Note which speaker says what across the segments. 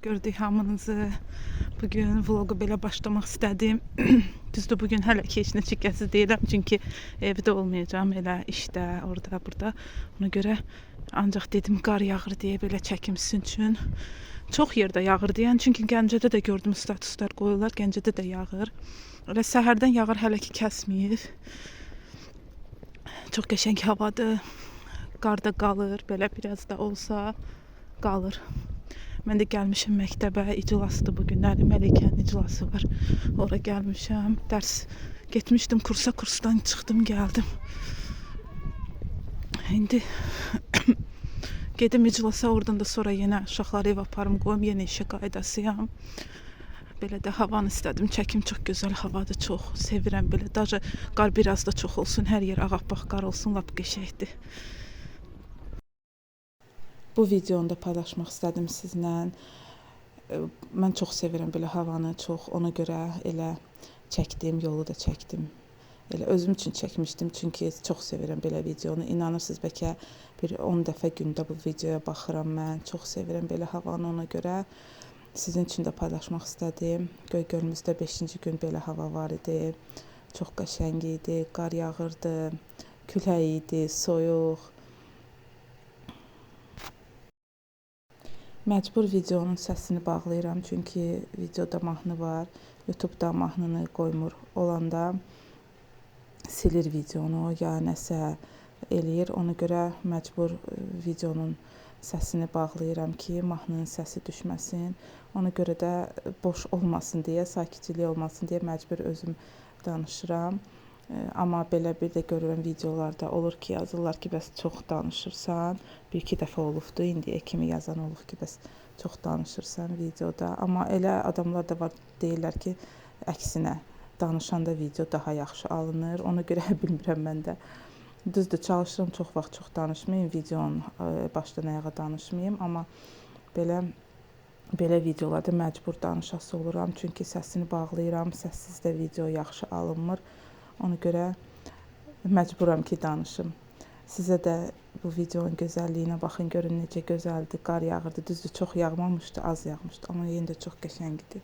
Speaker 1: gördük hamınızı. Bugün vlogu belə başlamaq istədim. Düzdür, bugün hələ ki heç neçə gəzi deyiləm, çünki evdə olmayacağam, elə işdə, orada, burada. Ona görə ancaq dedim qar yağır deyə belə çəkim sizin üçün. Çox yerdə yağır deyən, çünki Gəncədə də gördüm statuslar qoyurlar, Gəncədə də yağır. Elə səhərdən yağır, hələ ki kəsməyib. Çox qəşəng havadır. Qar da qalır, belə biraz da olsa qalır. Mən də gəlmişəm məktəbə, iclasdır bu günləri, Məlikənin iclası var. Ora gəlmişəm, dərs getmişdim kursa, kursdan çıxdım, gəldim. İndi gedim iclasa, oradan da sonra yenə uşaqları ev aparım, qoyum, yenə işə qaydasıyam. Belə də havanı istədim, çəkim çox gözəl havadır, çox sevirəm belə. Daha qar biraz da çox olsun, hər yer ağappaq qar olsun, lap qəşəngdir. Bu videonu da paylaşmaq istədim sizlə. Mən çox sevirəm belə havanı, çox. Ona görə elə çəkdim, yolu da çəkdim. Elə özüm üçün çəkmişdim, çünki çox sevirəm belə videonu. İnanırsınız, bəlkə bir 10 dəfə gündə bu videoya baxıram mən. Çox sevirəm belə havanı, ona görə sizin üçün də paylaşmaq istədim. Göygölümüzdə 5-ci gün belə hava var idi. Çox qəşəng idi, qar yağırdı, külək idi, soyuq. Məcbur videonun səsini bağlayıram, çünki videoda mahnı var. YouTube-da mahnını qoymur olanda silir videonu, ya nəsə eləyir. Ona görə məcbur videonun səsini bağlayıram ki, mahnının səsi düşməsin. Ona görə də boş olmasın deyə, sakitçilik olmasın deyə məcbur özüm danışıram. Amma belə bir də görürəm videolarda olur ki, yazırlar ki, bəs çox danışırsan. Bir-iki dəfə olubdu, indiyə kimi yazan olub ki, bəs çox danışırsan videoda. Amma elə adamlar da var, deyirlər ki, əksinə, danışanda video daha yaxşı alınır. Ona görə bilmirəm mən də. Düzdür, çalışıram çox vaxt çox danışmayayım, videonun başdan ayağa danışmayayım. Amma belə videolarda məcbur danışası oluram. Çünki səsini bağlayıram, səssiz də video yaxşı alınmır. Ona görə məcburam ki, danışım. Sizə də bu videonun gözəlliyinə baxın, görün necə gözəldir, qar yağırdı. Düzdür, çox yağmamışdı, az yağmışdı, amma yenə də çox qəşəng idi.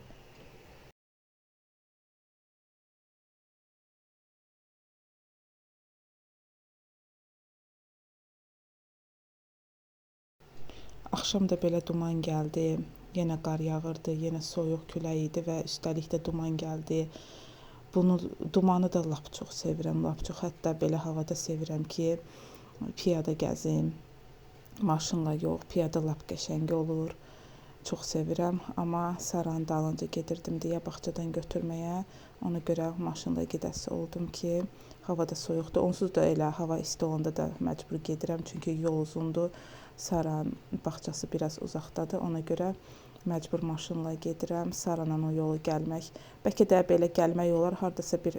Speaker 1: Axşam da belə duman gəldi, yenə qar yağırdı, yenə soyuq külək idi və üstəlik də duman gəldi. Dumanı da lap çox sevirəm, lap çox. Hətta belə havada sevirəm ki, piyada gəzim, maşınla yox, piyada lap qəşəng olur. Çox sevirəm, amma Saranın dalınca gedirdim deyə bağçadan götürməyə. Ona görə maşınla gedəsi oldum ki, havada soyuqdur. Onsuz da elə hava isti olanda da məcbur gedirəm, çünki yol uzundur. Saranın bağçası biraz uzaqdadır, ona görə məcbur maşınla gedirəm. Saranın o yolu gəlmək, bəlkə də belə gəlmək olar, hardasa bir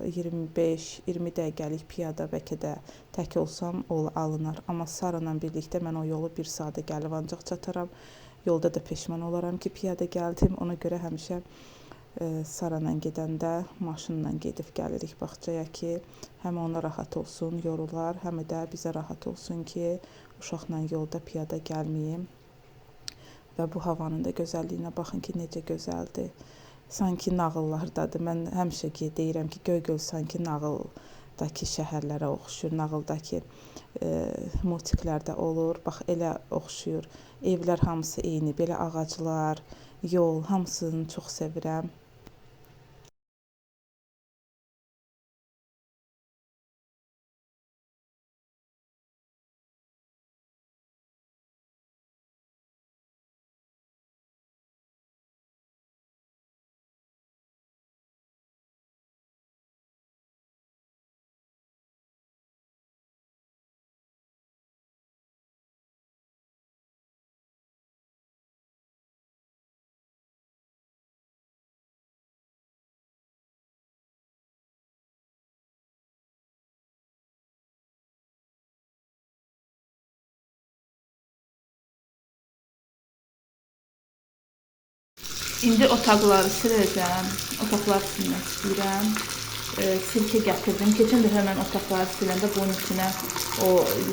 Speaker 1: 25-20 dəqiqəlik piyada, bəlkə də tək olsam alınar. Amma Saranla birlikdə mən o yolu 1 saata gəlib ancaq çataram. Yolda da peşman olaram ki, piyada gəldim. Ona görə həmişə Saranla gedəndə maşınla gedib gəlirik bağçaya ki, həm ona rahat olsun, yorular, həm də bizə rahat olsun ki, uşaqla yolda piyada gəlməyim. Və bu havanın da gözəlliyinə baxın ki, necə gözəldir. Sanki nağıllardadır. Mən həmişə deyirəm ki, Göygöl sanki nağıldakı şəhərlərə oxşuyur, nağıldakı multiklərdə olur. Bax, elə oxşuyur. Evlər hamısı eyni, belə ağaclar, yol, hamısını çox sevirəm. İndi otaqları siləcəm, otaqları silmək istəyirəm. sirkə gətirdim. Keçən dəfə mən otaqları siləndə bunun içinə o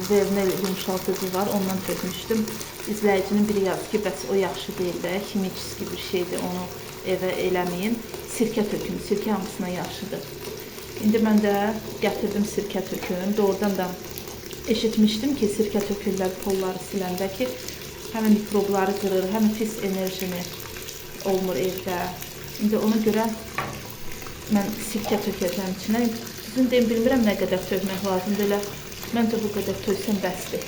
Speaker 1: vernel yumşaltıcı var, ondan tökmüşdüm. İzləyicinin biri yazdı ki, bəs o yaxşı deyil də, kimическi bir şeydir, onu evə eləməyin. Sirkə tökün, sirkə hamısına yaxşıdır. İndi mən də gətirdim sirkə tökün. Doğrudan da eşitmişdim ki, sirkə tökürlər polları siləndə ki, həm mikrobları qırır, həm pis enerjini olmur evdə. İndi ona görə mən sirkə tökəcəm içinə. Düzün deyim, bilmirəm nə qədər tökmək lazımdır. Elə məncə bu qədər töksəm bəsdir.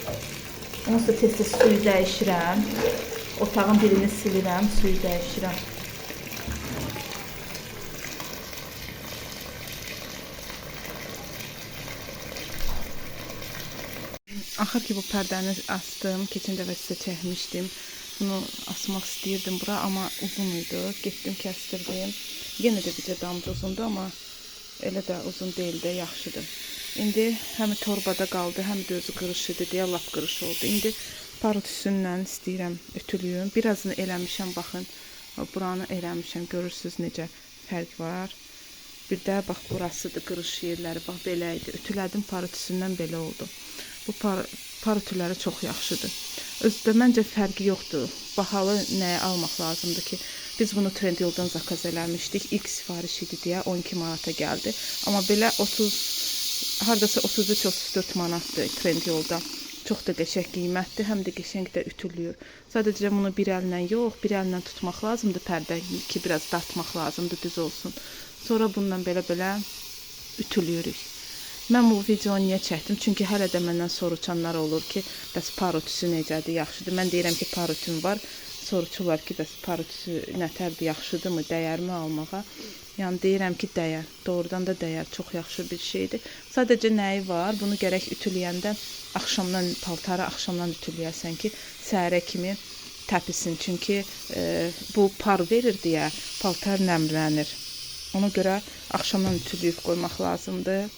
Speaker 1: Ondan sonra tez-tez suyu dəyişirəm. Otağın birini silirəm, suyu dəyişirəm. Axır ki bu pərdəni astım. Keçən dəfə sizə çəkmişdim. Bunu asmaq istəyirdim bura, amma uzun idi. Getdim, kəstirdim. Yenə də bizə damcı uzundur, amma elə də uzun deyil də, yaxşıdır. İndi həm torbada qaldı, həm də özü qırış idi deyə lap qırış oldu. İndi parut üstündən istəyirəm ütülüyüm. Birazını eləmişəm, baxın. Buranı eləmişəm, görürsünüz necə fərq var. Bir də bax burasıdır qırış yerləri, bax belə idi. Ütülədim, parut üstündən belə oldu. Bu parutüləri çox yaxşıdır. Özdə məncə fərqi yoxdur. Bahalı nəyə almaq lazımdır ki? Biz bunu Trendyoldan zakaz eləmişdik. İlk sifariş idi deyə 12 manata gəldi. Amma belə 30, hardasa 33-34 manatdır Trendyolda. Çox da qəşəng qiymətdir, həm də qəşəng də ütülüyor. Sadəcə bunu bir əllə yox, bir əllə tutmaq lazımdır pərdə ki, biraz dartmaq lazımdır, düz olsun. Sonra bundan belə ütülüyoruz. Mən bu videonu niyə çəkdim? Çünki hələ də məndən soruçanlar olur ki, bəs parutüsü necədir, yaxşıdır. Mən deyirəm ki, parutüm var. Soruçular ki, bəs parutüsü nətərdir, yaxşıdırmı, dəyərmi almağa? Yəni deyirəm ki, dəyər. Doğrudan da dəyər. Çox yaxşı bir şeydir. Sadəcə nəyi var? Bunu gərək ütüləyəndə axşamdan, paltarı axşamdan ütüləyəsən ki, səhərə kimi təpisin. Çünki bu par verir deyə paltar nəmlənir. Ona görə axşamdan ütüləyib qoymaq lazımdır.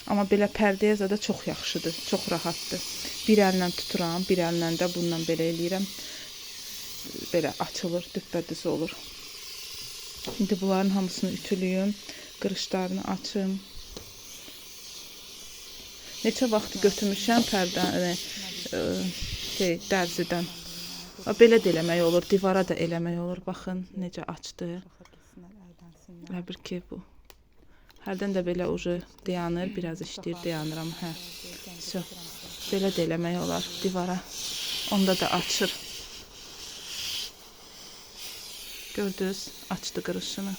Speaker 1: Amma belə pərdəyə zada çox yaxşıdır, çox rahatdır. Bir əllə tuturam, bir əllə də bundan belə eləyirəm. Belə açılır, düppədüz olur. İndi bunların hamısını ütülüyüm, qırışlarını açım. Neçə vaxt götürmüşəm pərdəni dərzidən. Belə də eləmək olur, divara da eləmək olur. Baxın, necə açdı. Elə bir ki bu. Hərdən də belə ucu dayanır, biraz işləyir, dayanıram. Hə. So, belə də eləmək olar divara. Onda da açır. Gördünüz, açdı qırışını.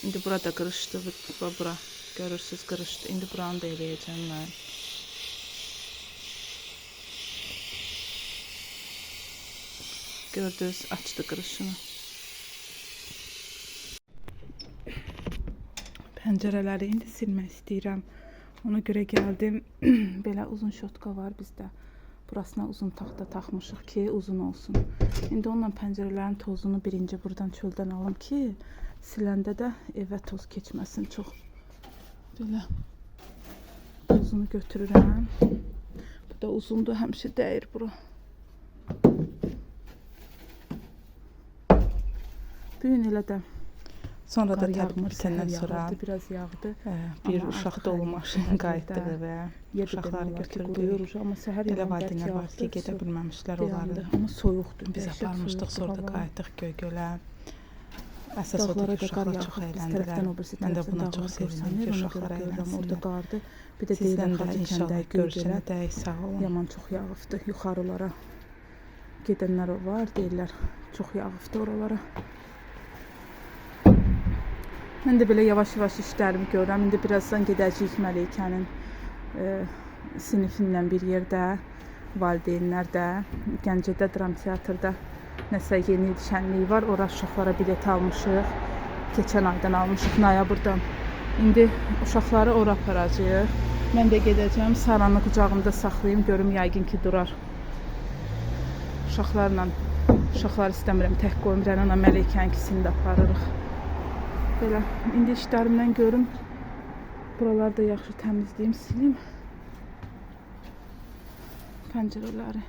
Speaker 1: İndi burada qırışdı, bura görürsünüz qırışdı. İndi buranı da eləyəcəm mən. Gördünüz, açdı qırışını. Pəncərələri indi silmək istəyirəm. Ona görə gəldim. Belə uzun şotka var bizdə. Burasına uzun taxta taxmışıq ki, uzun olsun. İndi onunla pəncərələrin tozunu birinci buradan çöldən alım ki, siləndə də evə toz keçməsin çox. Belə tozunu götürürəm. Bu da uzundur, həmişə dəyir bura. Bu gün elə də sonra da təbii bitəndən sonra biraz yağdı. Bir uşaq dolu maşın qayıtdı və uşaqları götürdük. Elə valideynlər var ki, gedə bilməmişlər onları. Amma soyuqdur. Biz aparmışdıq, sonra da qayıtdıq Göygölə. Əsas odur ki, uşaqlar çox əyləndilər. Mən də buna çox sevindim ki, uşaqlar əylənsinlər. Sizdən də inşallah görüşənə dəyik, sağ olun. Yaman çox yağıbdı yuxarılara. Gedənlər var, deyirlər, çox yağıbdı oralara. Mən də belə yavaş-yavaş işlərimi görürəm. İndi birazdan gedəcəyik Məleykənin sinifinlə bir yerdə, valideynlər də. Gəncədə dram teatrda nəsə yeni şənliyi var. Ora uşaqlara bilet almışıq. Keçən aydan almışıq, noyabrdan. İndi uşaqları ora aparacağıq. Mən də gedəcəm, Saranı qucağımda saxlayayım, görüm yəqin ki durar. Uşaqlar istəmirəm, tək qoyum, Rənana Məleykəninkisini də aparırıq. Belə, indi işlərimdən görüm. Buraları da yaxşı təmizləyim, silim. Pəncərələri.